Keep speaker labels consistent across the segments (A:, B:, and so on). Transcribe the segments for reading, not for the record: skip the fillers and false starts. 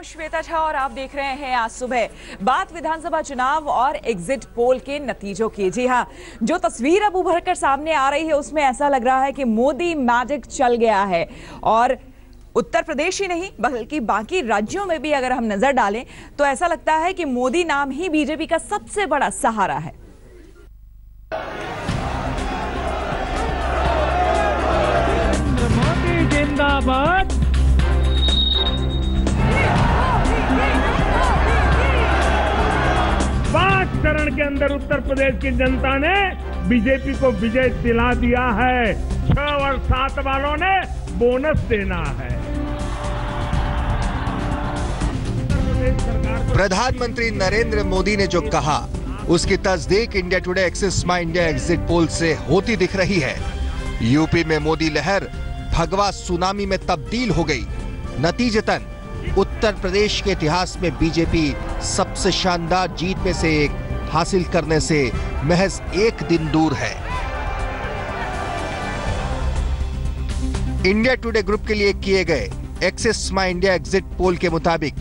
A: हूं श्वेता झा और आप देख रहे हैं आज सुबह। बात विधानसभा चुनाव और एग्जिट पोल के नतीजों की। जी हां, जो तस्वीर अब उभर कर सामने आ रही है उसमें ऐसा लग रहा है कि मोदी मैजिक चल गया है और उत्तर प्रदेश ही नहीं बल्कि बाकी राज्यों में भी अगर हम नजर डालें तो ऐसा लगता है कि मोदी नाम ही बीजेपी का सबसे बड़ा सहारा है।
B: मोदी जिंदाबाद। चरण के अंदर उत्तर प्रदेश की जनता ने बीजेपी को विजय दिला दिया है। 6 और 7 वालों ने बोनस देना है।
C: प्रधानमंत्री नरेंद्र मोदी ने जो कहा उसकी तस्दीक इंडिया टुडे एक्सिस माई इंडिया एग्जिट पोल से होती दिख रही है। यूपी में मोदी लहर भगवा सुनामी में तब्दील हो गई। नतीजतन उत्तर प्रदेश के इतिहास में बीजेपी सबसे शानदार जीत में से एक हासिल करने से महज एक दिन दूर है। इंडिया टुडे ग्रुप के लिए किए गए एक्सिस माई इंडिया एग्जिट पोल के मुताबिक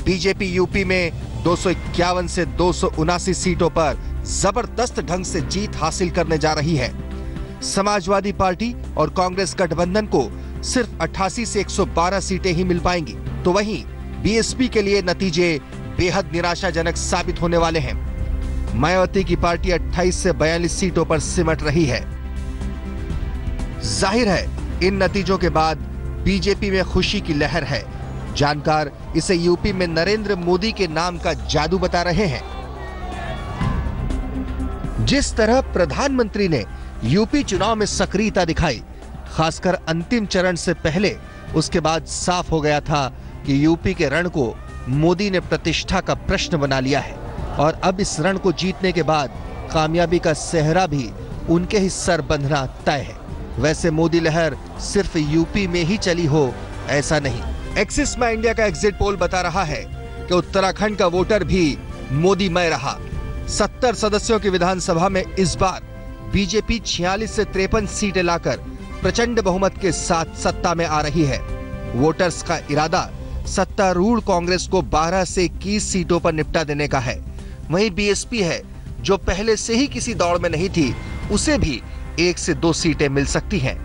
C: बीजेपी यूपी में 251 से 279 सीटों पर जबरदस्त ढंग से जीत हासिल करने जा रही है। समाजवादी पार्टी और कांग्रेस गठबंधन को सिर्फ 88 से 112 सीटें ही मिल पाएंगी, तो वहीं बीएसपी के लिए नतीजे बेहद निराशाजनक साबित होने वाले हैं। मायावती की पार्टी 28 से 42 सीटों पर सिमट रही है। जाहिर है इन नतीजों के बाद बीजेपी में खुशी की लहर है। जानकार इसे यूपी में नरेंद्र मोदी के नाम का जादू बता रहे हैं। जिस तरह प्रधानमंत्री ने यूपी चुनाव में सक्रियता दिखाई, खासकर अंतिम चरण से पहले, उसके बाद साफ हो गया था कि यूपी के रण को मोदी ने प्रतिष्ठा का प्रश्न बना लिया है और अब इस रण को जीतने के बाद कामयाबी का सेहरा भी उनके ही सर बंधना तय है। वैसे मोदी लहर सिर्फ यूपी में ही चली हो ऐसा नहीं। एक्सिस माई इंडिया का एग्जिट पोल बता रहा है कि उत्तराखंड का वोटर भी मोदीमय रहा। 70 सदस्यों की विधानसभा में इस बार बीजेपी 46 से 53 सीटें लाकर प्रचंड बहुमत के साथ सत्ता में आ रही है। वोटर्स का इरादा सत्तारूढ़ कांग्रेस को 12 से 21 सीटों पर निपटा देने का है। वहीं बीएसपी है जो पहले से ही किसी दौड़ में नहीं थी, उसे भी 1 से 2 सीटें मिल सकती हैं।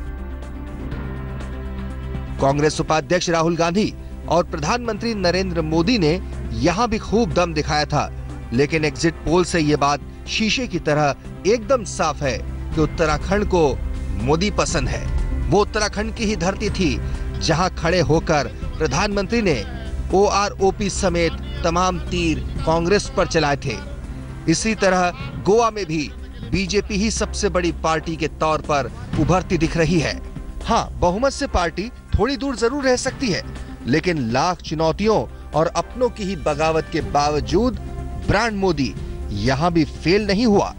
C: कांग्रेस उपाध्यक्ष राहुल गांधी और प्रधानमंत्री नरेंद्र मोदी ने यहां भी खूब दम दिखाया था, लेकिन एग्जिट पोल से यह बात शीशे की तरह एकदम साफ है कि उत्तराखंड को मोदी पसंद है। वो उत्तराखंड की ही धरती थी जहां खड़े होकर प्रधानमंत्री ने ओआरओपी समेत तमाम तीर कांग्रेस पर चलाए थे। इसी तरह गोवा में भी बीजेपी ही सबसे बड़ी पार्टी के तौर पर उभरती दिख रही है। हाँ, बहुमत से पार्टी थोड़ी दूर जरूर रह सकती है, लेकिन लाख चुनौतियों और अपनों की ही बगावत के बावजूद ब्रांड मोदी यहां भी फेल नहीं हुआ।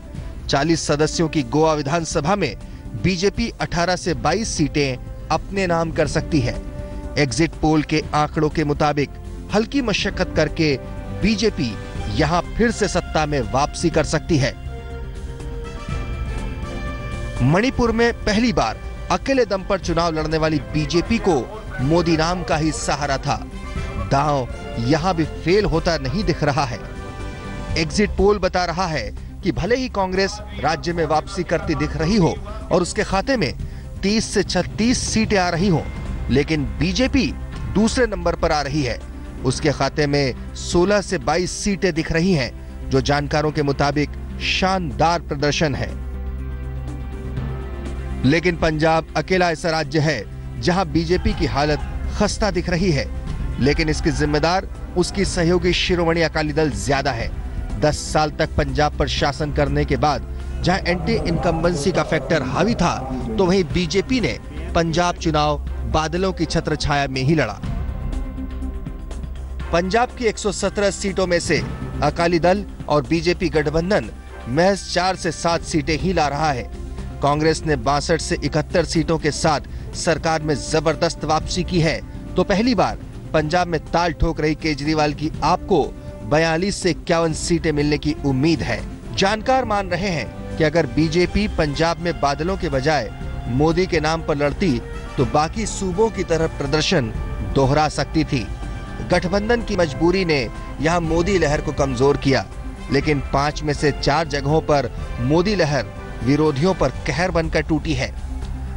C: 40 सदस्यों की गोवा विधानसभा में बीजेपी 18 से 22 सीटें अपने नाम कर सकती है। एग्जिट पोल के आंकड़ों के मुताबिक हल्की मशक्कत करके बीजेपी यहां फिर से सत्ता में वापसी कर सकती है। मणिपुर में पहली बार अकेले दम पर चुनाव लड़ने वाली बीजेपी को मोदी नाम का ही सहारा था। दांव यहां भी फेल होता नहीं दिख रहा है। एग्जिट पोल बता रहा है कि भले ही कांग्रेस राज्य में वापसी करती दिख रही हो और उसके खाते में 30 से 36 सीटें आ रही हो, लेकिन बीजेपी दूसरे नंबर पर आ रही है। उसके खाते में 16 से 22 सीटें दिख रही हैं, जो जानकारों के मुताबिक शानदार प्रदर्शन है। लेकिन पंजाब अकेला ऐसा राज्य है जहां बीजेपी की हालत खस्ता दिख रही है, लेकिन इसकी जिम्मेदार उसकी सहयोगी शिरोमणि अकाली दल ज्यादा है। 10 साल तक पंजाब पर शासन करने के बाद जहां एंटी इनकम्बेंसी का फैक्टर हावी था, तो वहीं बीजेपी ने पंजाब चुनाव बादलों की छत्रछाया में ही लड़ा। पंजाब की 117 सीटों में से अकाली दल और बीजेपी गठबंधन महज 4 से 7 सीटें ही ला रहा है। कांग्रेस ने 62 से 71 सीटों के साथ सरकार में जबरदस्त वापसी की है, तो पहली बार पंजाब में ताल ठोक रही केजरीवाल की आपको 42 से 51 सीटें मिलने की उम्मीद है। जानकार मान रहे हैं कि अगर बीजेपी पंजाब में बादलों के बजाय मोदी के नाम पर लड़ती तो बाकी सूबों की तरह प्रदर्शन दोहरा सकती थी। गठबंधन की मजबूरी ने यहां मोदी लहर को कमजोर किया, लेकिन 5 में से 4 जगहों पर मोदी लहर विरोधियों पर कहर बनकर टूटी है।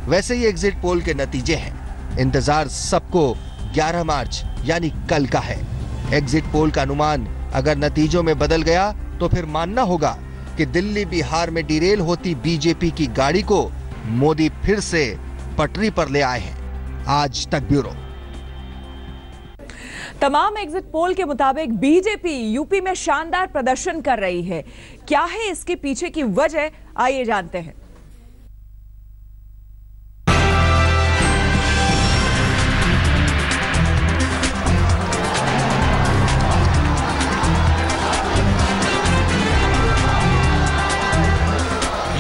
C: वैसे ये एग्जिट पोल के नतीजे हैं। इंतजार सबको 11 मार्च यानी कल का है। एग्जिट पोल का अनुमान अगर नतीजों में बदल गया तो फिर मानना होगा कि दिल्ली बिहार में डिरेल होती बीजेपी की गाड़ी को मोदी फिर से पटरी पर ले आए हैं। आज तक ब्यूरो।
A: तमाम एग्जिट पोल के मुताबिक बीजेपी यूपी में शानदार प्रदर्शन कर रही है। क्या है इसके पीछे की वजह, आइए जानते हैं।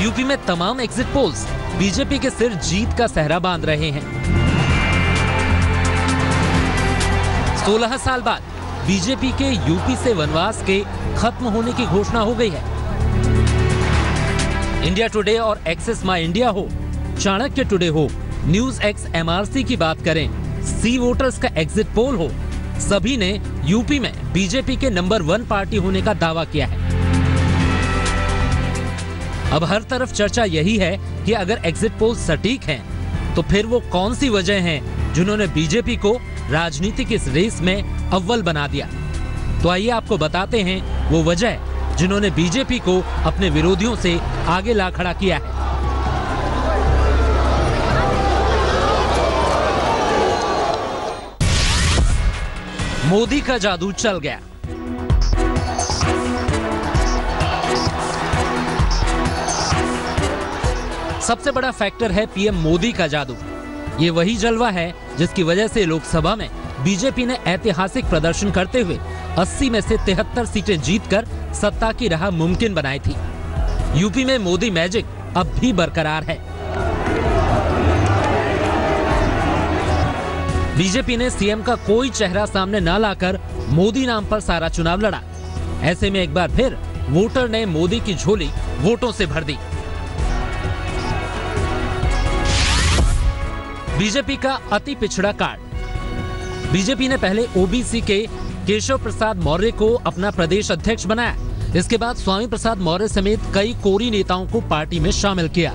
D: यूपी में तमाम एग्जिट पोल्स बीजेपी के सिर जीत का सेहरा बांध रहे हैं। 16 साल बाद बीजेपी के यूपी से वनवास के खत्म होने की घोषणा हो गई है। इंडिया टुडे और एक्सेस माई इंडिया हो, चाणक्य टुडे हो, न्यूज एक्स MRC की बात करें, सी वोटर्स का एग्जिट पोल हो, सभी ने यूपी में बीजेपी के नंबर 1 पार्टी होने का दावा किया है। अब हर तरफ चर्चा यही है कि अगर एग्जिट पोल सटीक हैं, तो फिर वो कौन सी वजह हैं जिन्होंने बीजेपी को राजनीति की इस रेस में अव्वल बना दिया। तो आइए आपको बताते हैं वो वजह जिन्होंने बीजेपी को अपने विरोधियों से आगे ला खड़ा किया है। मोदी का जादू चल गया। सबसे बड़ा फैक्टर है पीएम मोदी का जादू। ये वही जलवा है जिसकी वजह से लोकसभा में बीजेपी ने ऐतिहासिक प्रदर्शन करते हुए 80 में से 73 सीटें जीतकर सत्ता की राह मुमकिन बनाई थी। यूपी में मोदी मैजिक अब भी बरकरार है। बीजेपी ने सीएम का कोई चेहरा सामने न लाकर मोदी नाम पर सारा चुनाव लड़ा। ऐसे में एक बार फिर वोटर ने मोदी की झोली वोटों से भर दी। बीजेपी का अति पिछड़ा कार्ड। बीजेपी ने पहले ओबीसी के केशव प्रसाद मौर्य को अपना प्रदेश अध्यक्ष बनाया। इसके बाद स्वामी प्रसाद मौर्य समेत कई कोरी नेताओं को पार्टी में शामिल किया।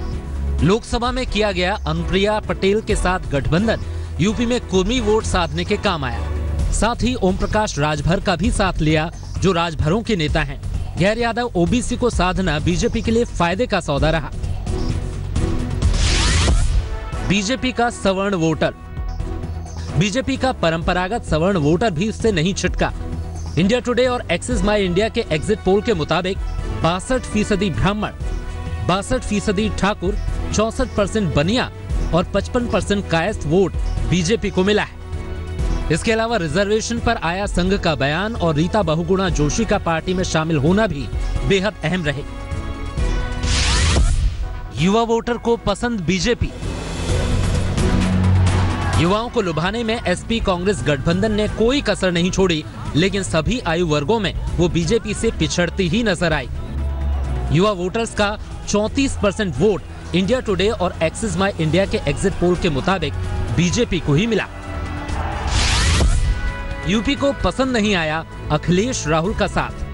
D: लोकसभा में किया गया अनुप्रिया पटेल के साथ गठबंधन यूपी में कुर्मी वोट साधने के काम आया। साथ ही ओम प्रकाश राजभर का भी साथ लिया, जो राजभरों के नेता हैं। गैर यादव ओबीसी को साधना बीजेपी के लिए फायदे का सौदा रहा। बीजेपी का सवर्ण वोटर। बीजेपी का परंपरागत सवर्ण वोटर भी इससे नहीं छिटका। इंडिया टुडे और एक्सिस माई इंडिया के एग्जिट पोल के मुताबिक 62% ब्राह्मण, 62% ठाकुर, 64% बनिया और 55% कायस्थ वोट बीजेपी को मिला है। इसके अलावा रिजर्वेशन पर आया संघ का बयान और रीता बहुगुणा जोशी का पार्टी में शामिल होना भी बेहद अहम रहे। युवा वोटर को पसंद बीजेपी। युवाओं को लुभाने में एसपी कांग्रेस गठबंधन ने कोई कसर नहीं छोड़ी, लेकिन सभी आयु वर्गों में वो बीजेपी से पिछड़ती ही नजर आई। युवा वोटर्स का 34% वोट इंडिया टुडे और एक्सिस माई इंडिया के एग्जिट पोल के मुताबिक बीजेपी को ही मिला। यूपी को पसंद नहीं आया अखिलेश राहुल का साथ।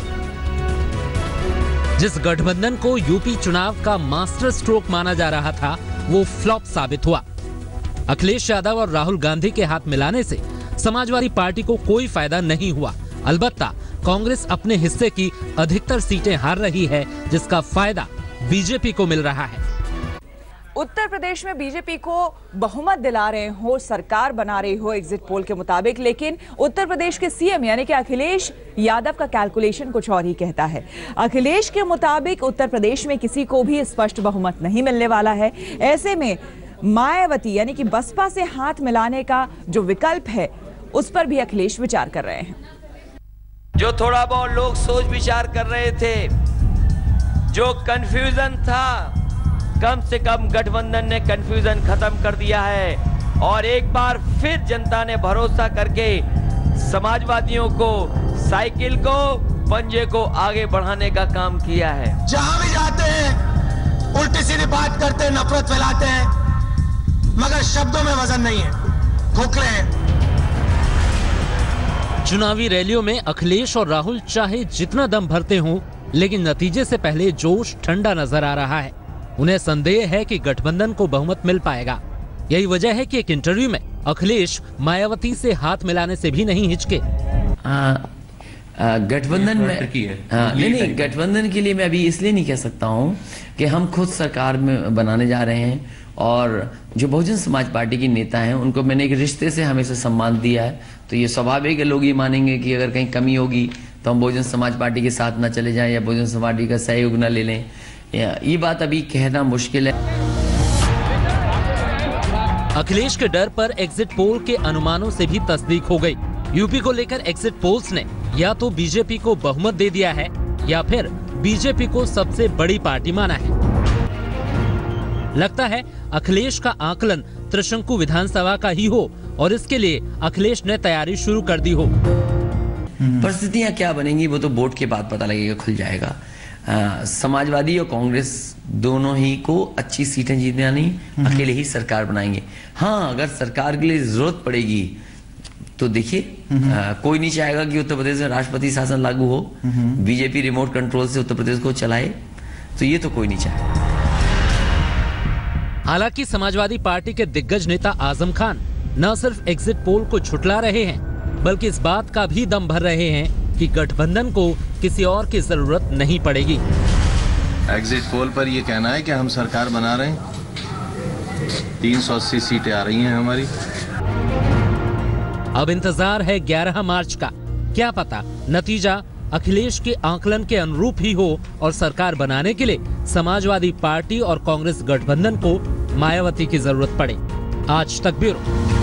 D: जिस गठबंधन को यूपी चुनाव का मास्टर स्ट्रोक माना जा रहा था, वो फ्लॉप साबित हुआ। अखिलेश यादव और राहुल गांधी के हाथ मिलाने से समाजवादी पार्टी को कोई फायदा नहीं हुआ। अलबत्ता कांग्रेस अपने हिस्से की अधिकतर सीटें हार रही है, जिसका फायदा बीजेपी को मिल रहा है।
A: उत्तर प्रदेश में बीजेपी को बहुमत दिला रहे हो, सरकार बना रही हो एग्जिट पोल के मुताबिक, लेकिन उत्तर प्रदेश के सीएम यानी कि अखिलेश यादव का कैलकुलेशन कुछ और ही कहता है। अखिलेश के मुताबिक उत्तर प्रदेश में किसी को भी स्पष्ट बहुमत नहीं मिलने वाला है। ऐसे में मायावती यानी कि बसपा से हाथ मिलाने का जो विकल्प है, उस पर भी अखिलेश विचार कर रहे हैं।
E: जो थोड़ा बहुत लोग सोच विचार कर रहे थे, जो कंफ्यूजन था, कम से कम गठबंधन ने कंफ्यूजन खत्म कर दिया है और एक बार फिर जनता ने भरोसा करके समाजवादियों को, साइकिल को, पंजे को आगे बढ़ाने का काम किया है।
F: जहां भी जाते हैं उल्टी सीधी बात करते हैं, नफरत फैलाते हैं, मगर शब्दों में वजन नहीं है, खोखले हैं।
D: चुनावी रैलियों में अखिलेश और राहुल चाहे जितना दम भरते हों, लेकिन नतीजे से पहले जोश ठंडा नजर आ रहा है। उन्हें संदेह है कि गठबंधन को बहुमत मिल पाएगा। यही वजह है कि एक इंटरव्यू में अखिलेश मायावती से हाथ मिलाने से भी नहीं हिचके।
G: गठबंधन में नहीं, गठबंधन के लिए मैं अभी इसलिए नहीं कह सकता हूँ कि हम खुद सरकार में बनाने जा रहे हैं, और जो बहुजन समाज पार्टी के नेता हैं उनको मैंने एक रिश्ते से हमेशा सम्मान दिया है, तो ये स्वाभाविक है लोग ये मानेंगे कि अगर कहीं कमी होगी तो हम बहुजन समाज पार्टी के साथ ना चले जाएं या बहुजन समाज पार्टी का सहयोग ना ले लें। ये बात अभी कहना मुश्किल है।
D: अखिलेश के डर पर एग्जिट पोल के अनुमानों से भी तस्दीक हो गई। यूपी को लेकर एग्जिट पोल्स ने या तो बीजेपी को बहुमत दे दिया है या फिर बीजेपी को सबसे बड़ी पार्टी माना है। लगता है अखिलेश का आकलन त्रिशंकु विधानसभा का ही हो और इसके लिए अखिलेश ने तैयारी शुरू कर दी हो।
G: परिस्थितियां क्या बनेंगी वो तो वोट के बाद पता लगेगा, खुल जाएगा। समाजवादी और कांग्रेस दोनों ही को अच्छी सीटें जीतने नहीं, अकेले ही सरकार बनाएंगे। हाँ, अगर सरकार के लिए जरूरत पड़ेगी तो देखिए, कोई नहीं चाहेगा कि उत्तर प्रदेश में राष्ट्रपति शासन लागू हो, बीजेपी रिमोट कंट्रोल से उत्तर प्रदेश को चलाए, तो ये तो कोई नहीं चाहेगा।
D: हालांकि समाजवादी पार्टी के दिग्गज नेता आजम खान न सिर्फ एग्जिट पोल को झुठला रहे हैं, बल्कि इस बात का भी दम भर रहे हैं कि गठबंधन को किसी और की जरूरत नहीं पड़ेगी।
H: एग्जिट पोल पर यह कहना है कि हम सरकार बना रहे हैं, 380 सीटें आ रही हैं हमारी।
D: अब इंतजार है 11 मार्च का। क्या पता नतीजा अखिलेश के आकलन के अनुरूप ही हो और सरकार बनाने के लिए समाजवादी पार्टी और कांग्रेस गठबंधन को मायावती की जरूरत पड़े। आज तक ब्यूरो।